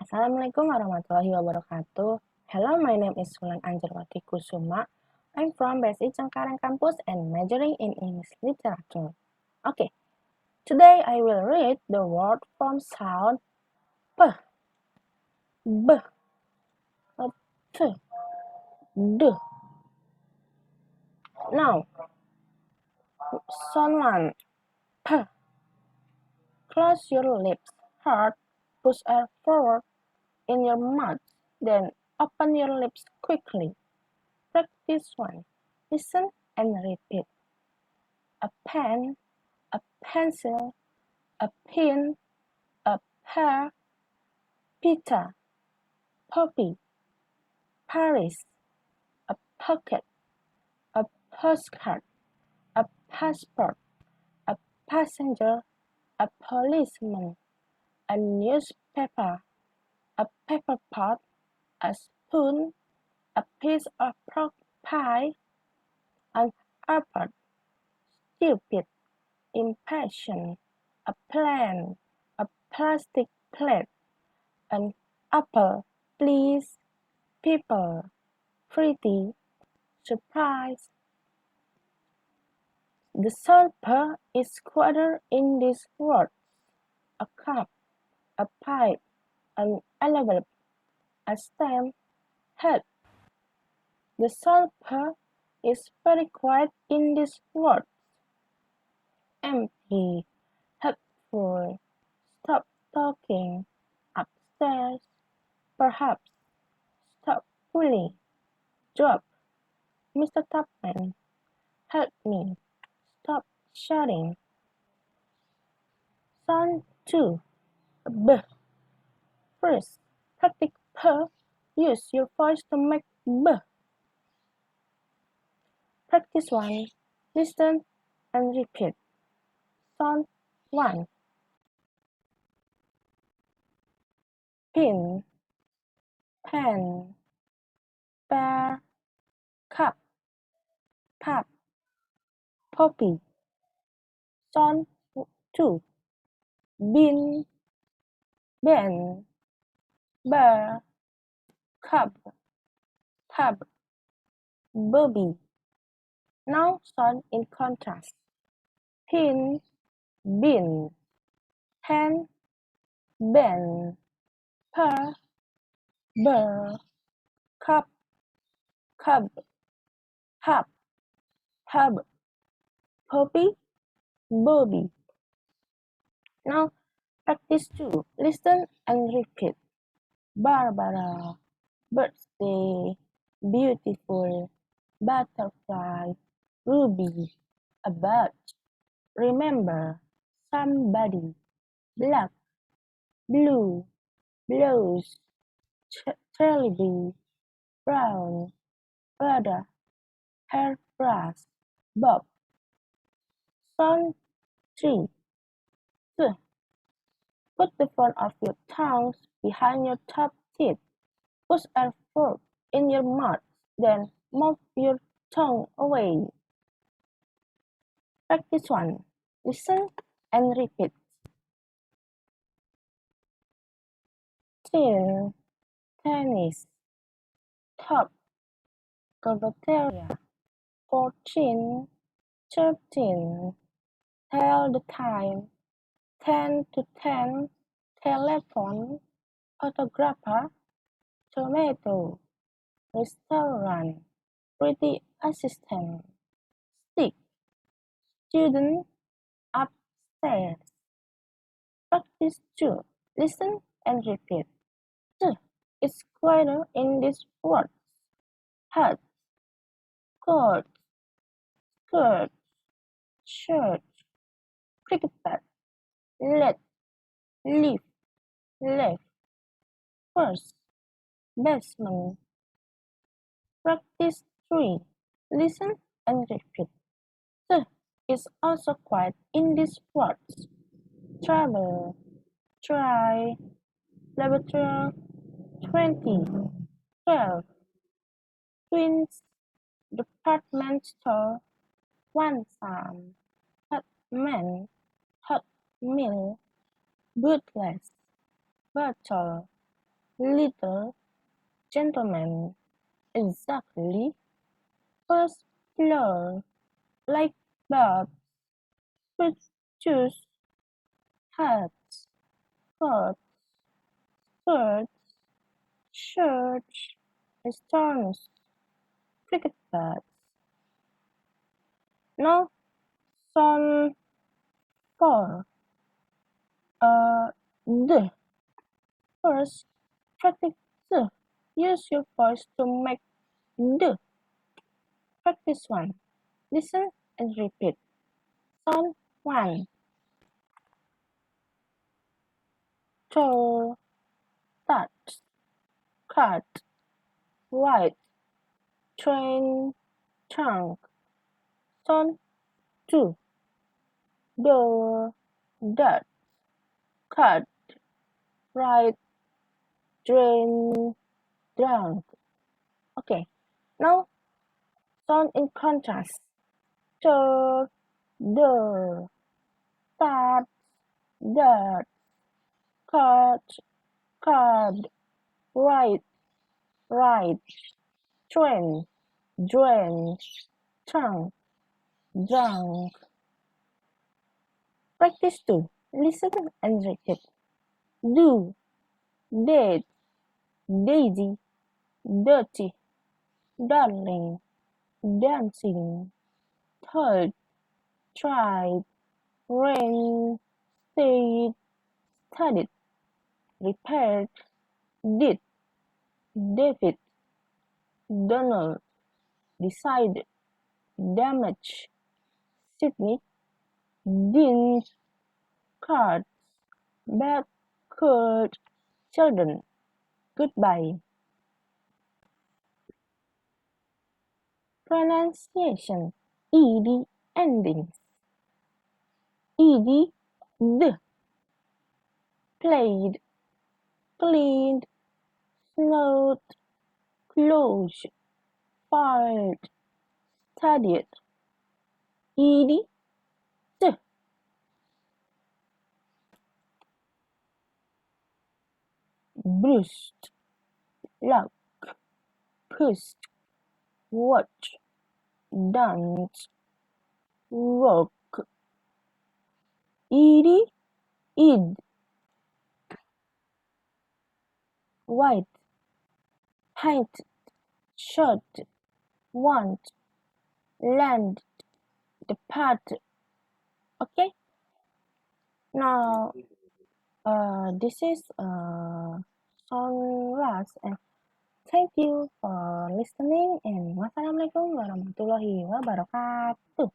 Assalamualaikum warahmatullahi wabarakatuh. Hello, my name is Sulan Anjarwati Kusuma. I'm from BSI Cengkareng Campus and majoring in English Literature. Okay, today I will read the word from sound P, B, T, D. Now, sound 1, P. Close your lips hard, push air forward in your mouth, then open your lips quickly. Practice 1. Listen and repeat. A pen, a pencil, a pin, a pear, pita, poppy, Paris, a pocket, a postcard, a passport, a passenger, a policeman, a newspaper, a paper pot, a spoon, a piece of pork pie, an apple, stupid, impatient, a plan, a plastic plate, an apple, please, people, pretty, surprise. The sound P is quoted in these words: a cup, a pipe, an envelope, a stamp, help. The sound P is very quiet in these words: empty, helpful, stop talking, upstairs, perhaps, stop fully, drop, Mr. Tupman, help me, stop shouting. Sound 2, B. First, practice P. Use your voice to make B. Practice 1. Listen and repeat. Sound 1. Pin, pen, pear, cup, pop, poppy. Sound 2. Bin, ben, bear, cub, tub, bobby. Now sound in contrast. Pin, bin, pen, ben, pear, bear, cup, cub, pop, tub, poppy, bobby. Now practice 2. Listen and repeat. Barbara, birthday, beautiful, butterfly, ruby, a bird, remember, somebody, black, blue, blues, terribly, brown, brother, hairbrush, bob. Sound 3. Put the front of your tongue behind your top teeth. Push air forward in your mouth, then move your tongue away. Practice 1. Listen and repeat. Chair, tennis, top, cafeteria, 14, 13, tell the time, 10 to 10, telephone, photographer, tomato, restaurant, pretty assistant, stick, student, upstairs. Practice 2. Listen and repeat. It's quieter in these words: hat, coat, skirt, shirt, cricket bat, let, leaf, left, first, basement. Practice 3. Listen and repeat. Is also quiet in these words: travel, try, laboratory, 20, 12, twins, department store, one farm, hot man, hot meal, bootless, bottle, little gentleman, exactly. First floor, like Bob, fruit juice, hats, coats, skirts, shirts, restaurants, cricket bats. Now, son for the first practice the. Use your voice to make the. Practice one. Listen and repeat. Sound one. Toe, touch, cut, white, train, trunk. Sound two. Door, dirt, cut, right, drain, drunk. Okay. Now sound in contrast. Toe, door, touch, dirt, cut, card, right, right, train, drain, trunk, drunk. Practice 2. Listen and repeat. Do, date, daisy, dirty, darling, dancing, third, tried, rain, stayed, studied, repaired, did, David, Donald, decided, damage, Sydney, didn't, card, bad, could, children, goodbye. Pronunciation. Ed endings. Ed, the, played, cleaned, snowed, closed, fired, studied. Ed, the, bruised, luck, pushed, watch, dance, rock. Ed, id, white, height, short, want, land, depart. Okay, now this is Sonras, and thank you for listening, and wassalamualaikum warahmatullahi wabarakatuh.